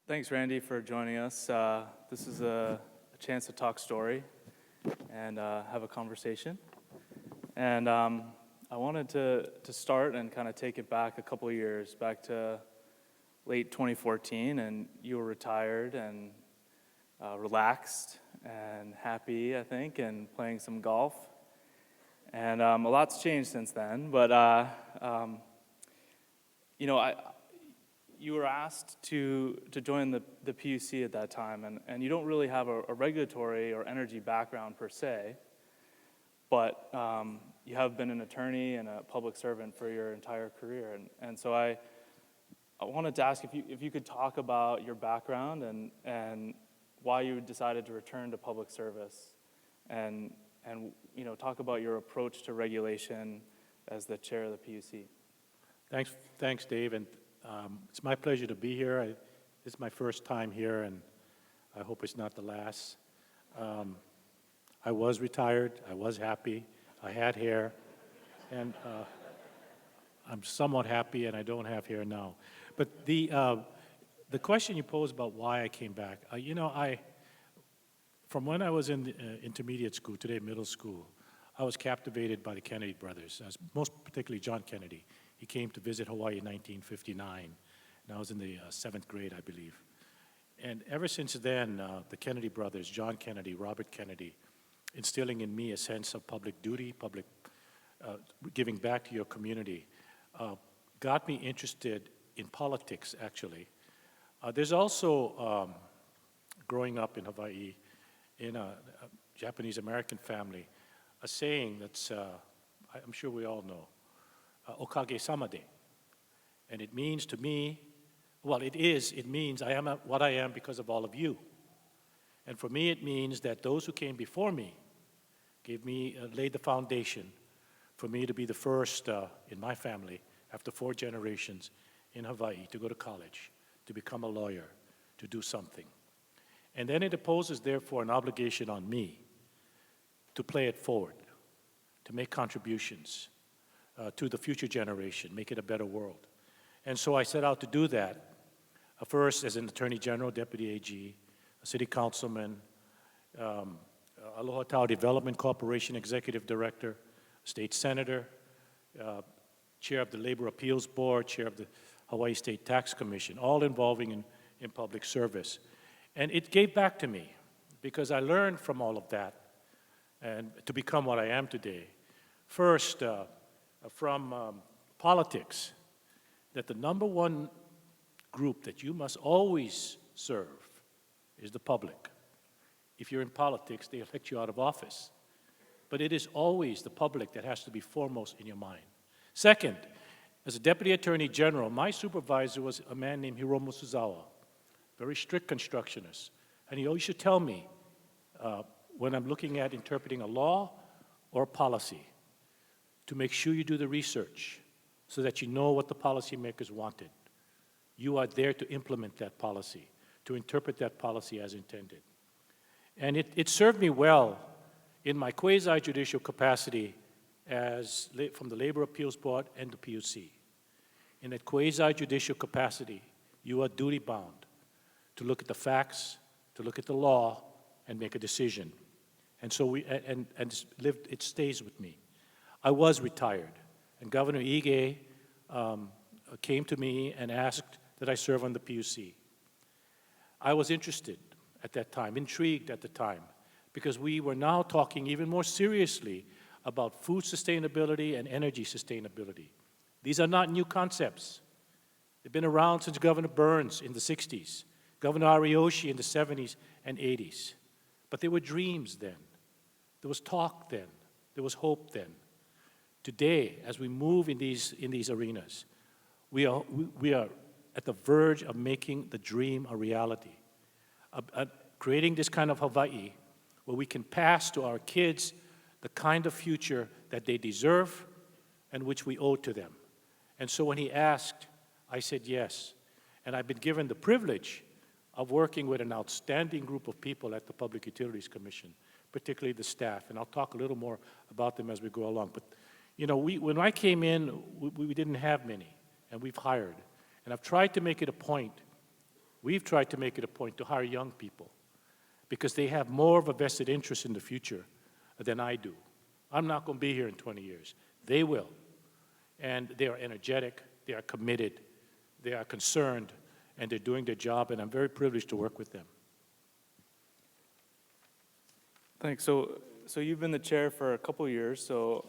Thanks, Randy, for joining us. This is a chance to talk story and have a conversation. And I wanted to start and kind of take it back a couple of years, back to late 2014, and you were retired and relaxed and happy, I think, and playing some golf. And a lot's changed since then, but you were asked to join the PUC at that time, and you don't really have a regulatory or energy background per se, but you have been an attorney and a public servant for your entire career. And so I wanted to ask if you could talk about your background and why you decided to return to public service, and talk about your approach to regulation as the chair of the PUC. Thanks, Dave, and it's my pleasure to be here. This is my first time here, and I hope it's not the last. I was retired. I was happy. I had hair, and I'm somewhat happy, and I don't have hair now. But the question you posed about why I came back, from when I was in the, intermediate school, today middle school, I was captivated by the Kennedy brothers, most particularly John Kennedy. He came to visit Hawaii in 1959, and I was in the 7th grade, I believe. And ever since then, the Kennedy brothers, John Kennedy, Robert Kennedy, instilling in me a sense of public duty, giving back to your community, got me interested in politics, actually. There's also, growing up in Hawaii, in a Japanese-American family, a saying that's, I'm sure we all know, okage-sama de. And it means to me, it means I am what I am because of all of you. And for me, it means that those who came before me laid the foundation for me to be the first in my family, after 4 generations in Hawaii, to go to college, to become a lawyer, to do something. And then it imposes, therefore, an obligation on me to play it forward, to make contributions to the future generation, make it a better world. And so I set out to do that, first as an Attorney General, Deputy AG, a City Councilman, Aloha Tau Development Corporation Executive Director, State Senator, Chair of the Labor Appeals Board, Chair of the Hawaii State Tax Commission, all involving in public service. And it gave back to me, because I learned from all of that and to become what I am today. First, from politics, that the number one group that you must always serve is the public. If you're in politics, they elect you out of office. But it is always the public that has to be foremost in your mind. Second, as a Deputy Attorney General, my supervisor was a man named Hiromu Suzawa, very strict constructionist. And he always should tell me when I'm looking at interpreting a law or a policy, to make sure you do the research so that you know what the policymakers wanted. You are there to implement that policy, to interpret that policy as intended. And it served me well in my quasi-judicial capacity from the Labor Appeals Board and the PUC. In that quasi-judicial capacity, you are duty-bound to look at the facts, to look at the law, and make a decision. And so it stays with me. I was retired, and Governor Ige came to me and asked that I serve on the PUC. I was interested at that time, intrigued at the time, because we were now talking even more seriously about food sustainability and energy sustainability. These are not new concepts. They've been around since Governor Burns in the 60s, Governor Ariyoshi in the 70s and 80s. But there were dreams then. There was talk then. There was hope then. Today, as we move in these arenas, we are at the verge of making the dream a reality, creating this kind of Hawaii where we can pass to our kids the kind of future that they deserve and which we owe to them. And so when he asked, I said yes. And I've been given the privilege of working with an outstanding group of people at the Public Utilities Commission, particularly the staff. And I'll talk a little more about them as we go along. But when I came in, we didn't have many, and we've hired. And I've tried to make it a point we've tried to make it a point to hire young people because they have more of a vested interest in the future than I do. I'm not going to be here in 20 years. They will. And they are energetic, they are committed, they are concerned, and they're doing their job, and I'm very privileged to work with them. Thanks. So you've been the chair for a couple of years, so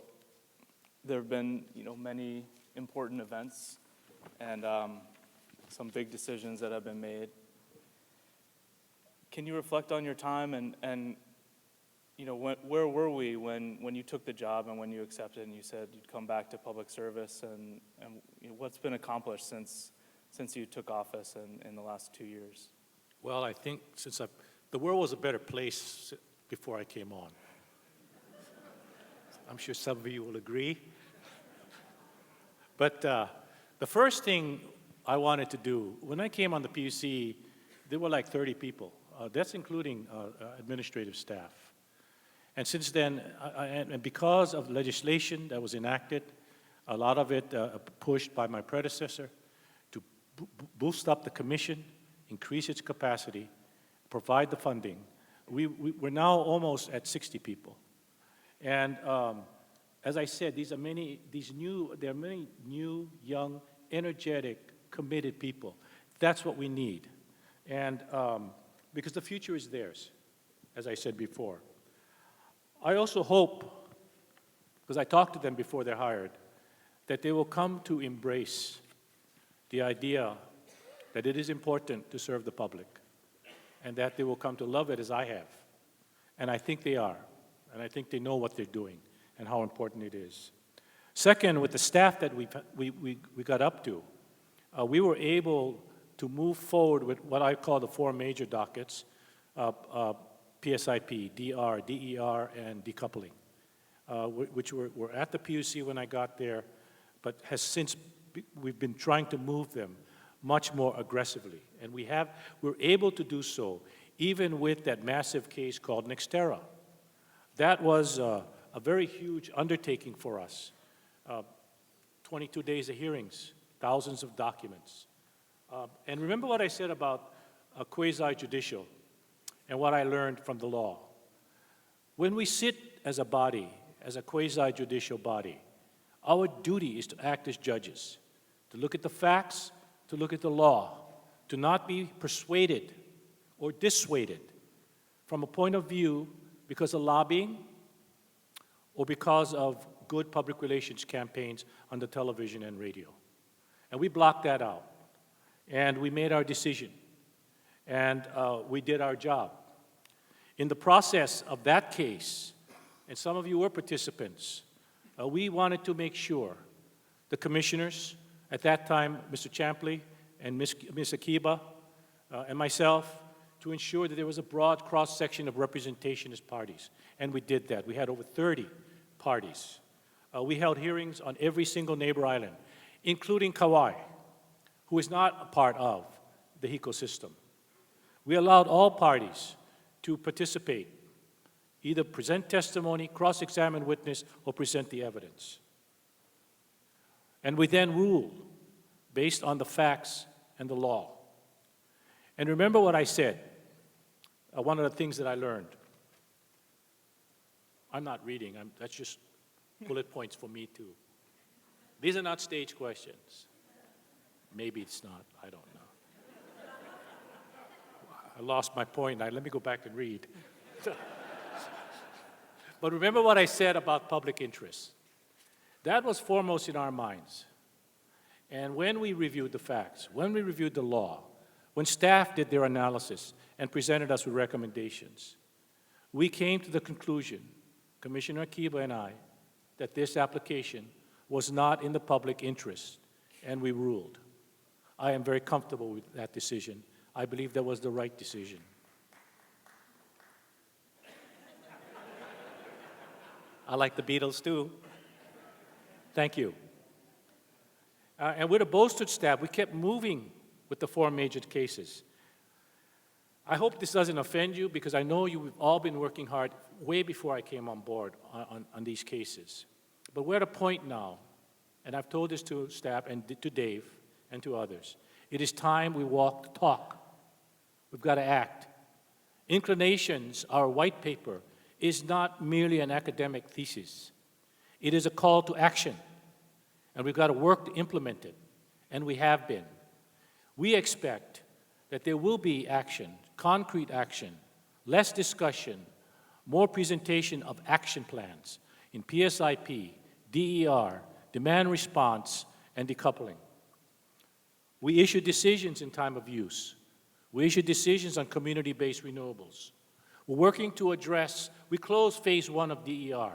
there have been, many important events and some big decisions that have been made. Can you reflect on your time and where were we when you took the job and when you accepted and you said you'd come back to public service, and what's been accomplished since you took office in the last 2 years? Well, I think the world was a better place before I came on. I'm sure some of you will agree. But the first thing I wanted to do, when I came on the PUC, there were like 30 people. That's including administrative staff. And since then, and because of legislation that was enacted, a lot of it pushed by my predecessor to boost up the commission, increase its capacity, provide the funding, we're now almost at 60 people. And as I said, there are many new, young, energetic, committed people. That's what we need. And because the future is theirs, as I said before. I also hope, because I talked to them before they're hired, that they will come to embrace the idea that it is important to serve the public, and that they will come to love it as I have. And I think they are, and I think they know what they're doing and how important it is. Second, with the staff that we got up to, we were able to move forward with what I call the 4 major dockets, PSIP, DR, DER, and decoupling, which were at the PUC when I got there, but we've been trying to move them much more aggressively. And we're able to do so even with that massive case called Nextera. That was a very huge undertaking for us. 22 days of hearings, thousands of documents. And remember what I said about quasi-judicial and what I learned from the law. When we sit as a body, as a quasi-judicial body, our duty is to act as judges, to look at the facts, to look at the law, to not be persuaded or dissuaded from a point of view because of lobbying or because of good public relations campaigns on the television and radio. And we blocked that out. And we made our decision. And we did our job. In the process of that case, and some of you were participants, we wanted to make sure the commissioners, at that time, Mr. Champley and Ms. Akiba and myself, to ensure that there was a broad cross-section of representation as parties. And we did that. We had over 30 parties. We held hearings on every single neighbor island, including Kauai, who is not a part of the ecosystem. We allowed all parties to participate, either present testimony, cross-examine witness, or present the evidence. And we then ruled based on the facts and the law. And remember what I said, one of the things that I learned. I'm not reading, that's just bullet points for me too. These are not stage questions. Maybe it's not, I don't know. I lost my point, let me go back and read. But remember what I said about public interest. That was foremost in our minds. And when we reviewed the facts, when we reviewed the law, when staff did their analysis and presented us with recommendations, we came to the conclusion, Commissioner Akiba and I, that this application was not in the public interest, and we ruled. I am very comfortable with that decision. I believe that was the right decision. I like the Beatles too. Thank you. And with a bolstered staff, we kept moving with the 4 major cases. I hope this doesn't offend you because I know you've all been working hard way before I came on board on these cases. But we're at a point now, and I've told this to staff and to Dave and to others. It is time we walk the talk We've got to act. Inclinations, our white paper, is not merely an academic thesis. It is a call to action, and we've got to work to implement it, and we have been. We expect that there will be action, concrete action, less discussion, more presentation of action plans in PSIP, DER, demand response, and decoupling. We issue decisions in time of use. We issue decisions on community-based renewables. We're working to address, we closed phase 1 of DER.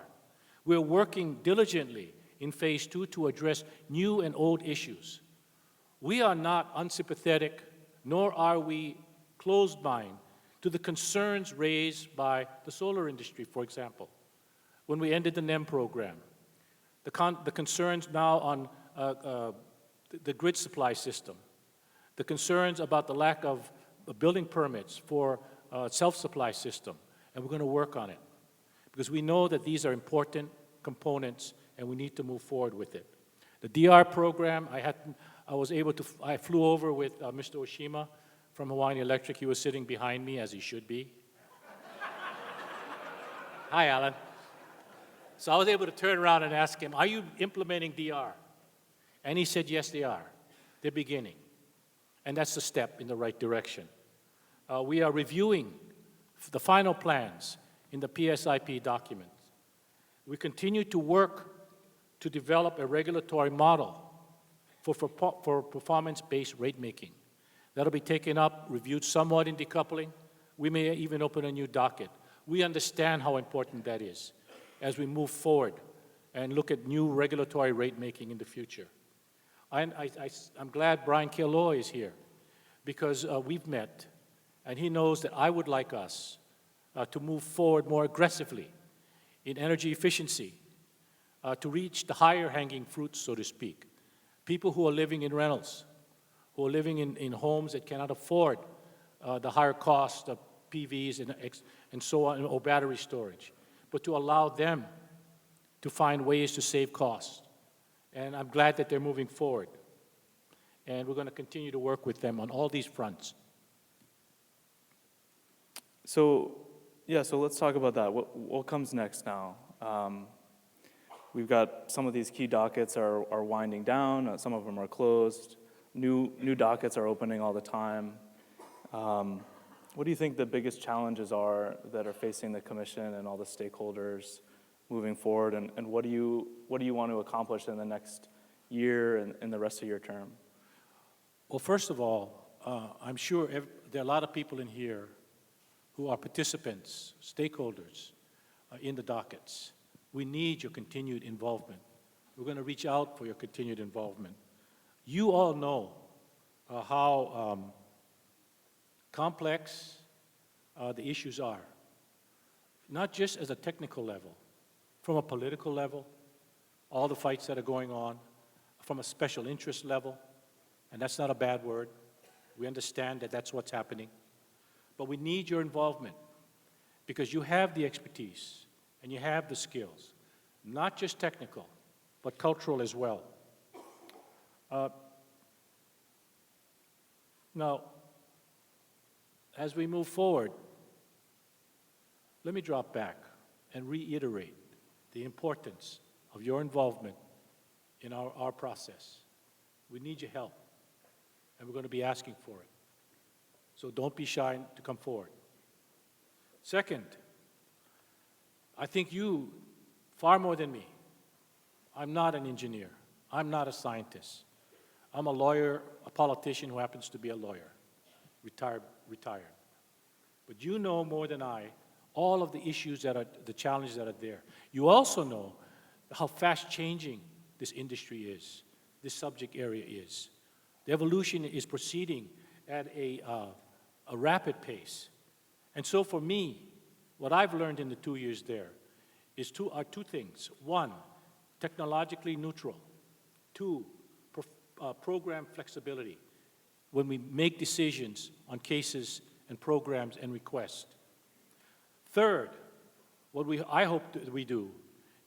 We're working diligently in phase 2 to address new and old issues. We are not unsympathetic, nor are we closed-minded to the concerns raised by the solar industry, for example, when we ended the NEM program. The concerns now on the grid supply system, the concerns about the lack of building permits for self-supply system, and we're going to work on it because we know that these are important components and we need to move forward with it. The DR program, I flew over with Mr. Oshima from Hawaiian Electric. He was sitting behind me, as he should be. Hi, Alan. So I was able to turn around and ask him, are you implementing DR? And he said, yes, they are. They're beginning. And that's a step in the right direction. We are reviewing the final plans in the PSIP document. We continue to work to develop a regulatory model for performance-based rate making. That'll be taken up, reviewed somewhat in decoupling. We may even open a new docket. We understand how important that is as we move forward and look at new regulatory rate making in the future. I'm glad Brian Kealoha is here because we've met, and he knows that I would like us to move forward more aggressively in energy efficiency, to reach the higher hanging fruits, so to speak. People who are living in rentals, who are living in homes that cannot afford the higher cost of PVs and so on, or battery storage, but to allow them to find ways to save costs. And I'm glad that they're moving forward. And we're going to continue to work with them on all these fronts. So let's talk about that. What comes next now? We've got some of these key dockets are winding down. Some of them are closed. New dockets are opening all the time. What do you think the biggest challenges are that are facing the commission and all the stakeholders moving forward? And what do you want to accomplish in the next year and the rest of your term? Well, first of all, I'm sure there are a lot of people in here who are participants, stakeholders in the dockets. We need your continued involvement. We're going to reach out for your continued involvement. You all know how complex the issues are, not just as a technical level, from a political level, all the fights that are going on, from a special interest level, and that's not a bad word. We understand that that's what's happening. But we need your involvement because you have the expertise and you have the skills, not just technical, but cultural as well. Now, as we move forward, let me drop back and reiterate the importance of your involvement in our process. We need your help, and we're going to be asking for it. So don't be shy to come forward. Second, I think you, far more than me, I'm not an engineer. I'm not a scientist. I'm a lawyer, a politician who happens to be a lawyer, retired. But you know more than I all of the issues the challenges that are there. You also know how fast changing this industry is, this subject area is. The evolution is proceeding at a rapid pace. And so for me, what I've learned in the 2 years there are two things. One, technologically neutral. Two, program flexibility when we make decisions on cases and programs and requests. Third, what I hope that we do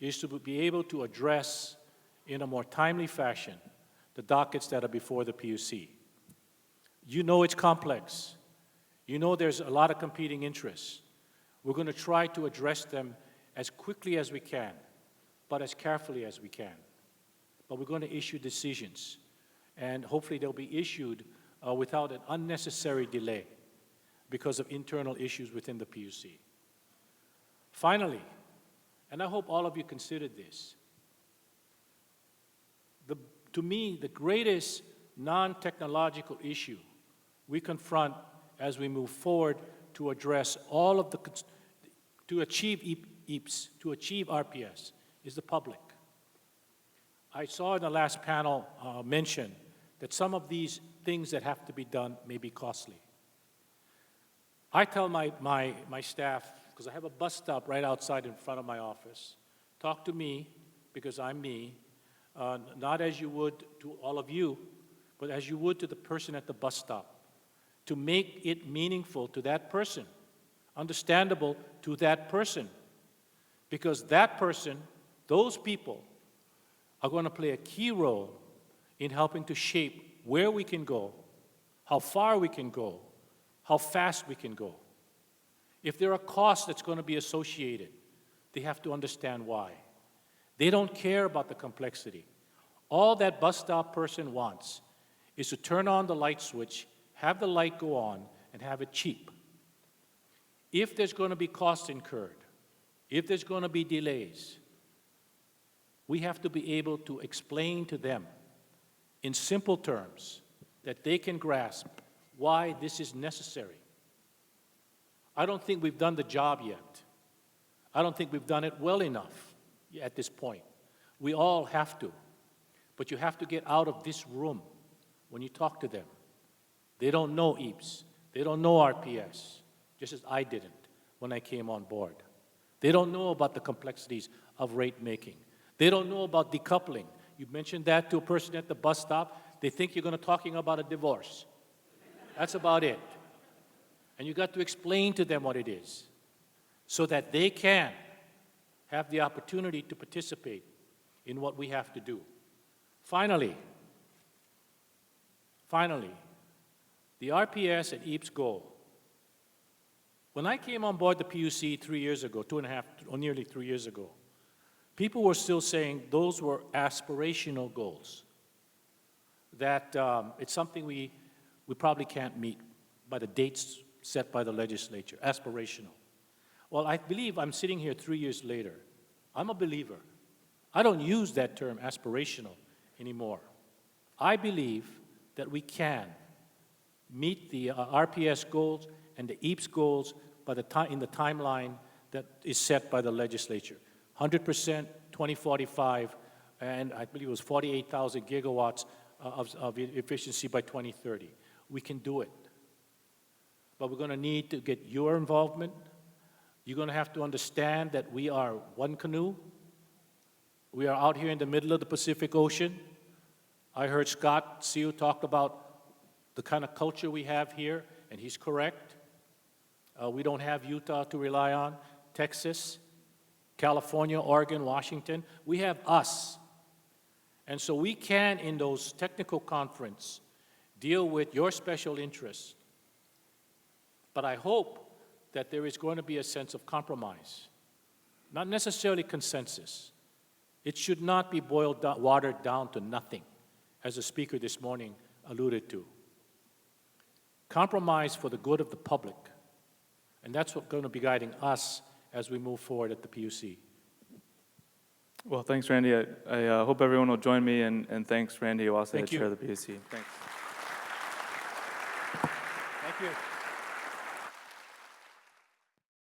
is to be able to address in a more timely fashion the dockets that are before the PUC. You know it's complex. You know there's a lot of competing interests. We're going to try to address them as quickly as we can, but as carefully as we can. But we're going to issue decisions, and hopefully they'll be issued without an unnecessary delay because of internal issues within the PUC. Finally, and I hope all of you considered this, to me, the greatest non-technological issue we confront as we move forward to address all of to achieve EAPS, to achieve RPS, is the public. I saw in the last panel mention that some of these things that have to be done may be costly. I tell my staff, because I have a bus stop right outside in front of my office, talk to me, because I'm me, not as you would to all of you, but as you would to the person at the bus stop, to make it meaningful to that person, understandable to that person, because that person, those people, are going to play a key role in helping to shape where we can go, how far we can go, how fast we can go. If there are costs that's going to be associated, they have to understand why. They don't care about the complexity. All that bus stop person wants is to turn on the light switch, have the light go on, and have it cheap. If there's going to be costs incurred, if there's going to be delays, we have to be able to explain to them in simple terms that they can grasp why this is necessary. I don't think we've done the job yet. I don't think we've done it well enough at this point. We all have to. But you have to get out of this room when you talk to them. They don't know EAPS. They don't know RPS, just as I didn't when I came on board. They don't know about the complexities of rate making. They don't know about decoupling. You mentioned that to a person at the bus stop, they think you're going to talking about a divorce. That's about it. And you got to explain to them what it is so that they can have the opportunity to participate in what we have to do. Finally, the RPS and EAPS goal. When I came on board the PUC 3 years ago, 2.5 or nearly 3 years ago, people were still saying those were aspirational goals, that it's something we probably can't meet by the dates set by the legislature, aspirational. Well, I believe I'm sitting here 3 years later. I'm a believer. I don't use that term aspirational anymore. I believe that we can meet the RPS goals and the EAPS goals by in the timeline that is set by the legislature. 100%, 2045, and I believe it was 48,000 gigawatts of efficiency by 2030. We can do it. But we're going to need to get your involvement. You're going to have to understand that we are one canoe. We are out here in the middle of the Pacific Ocean. I heard Scott Seal talk about the kind of culture we have here, and he's correct. We don't have Utah to rely on, Texas, California, Oregon, Washington. We have us. And so we can, in those technical conferences, deal with your special interests. But I hope that there is going to be a sense of compromise, not necessarily consensus. It should not be watered down to nothing, as the speaker this morning alluded to. Compromise for the good of the public. And that's what's going to be guiding us as we move forward at the PUC. Well, thanks, Randy. I hope everyone will join me, and thanks, Randy Iwasa, the chair of the PUC. Thanks. Thank you.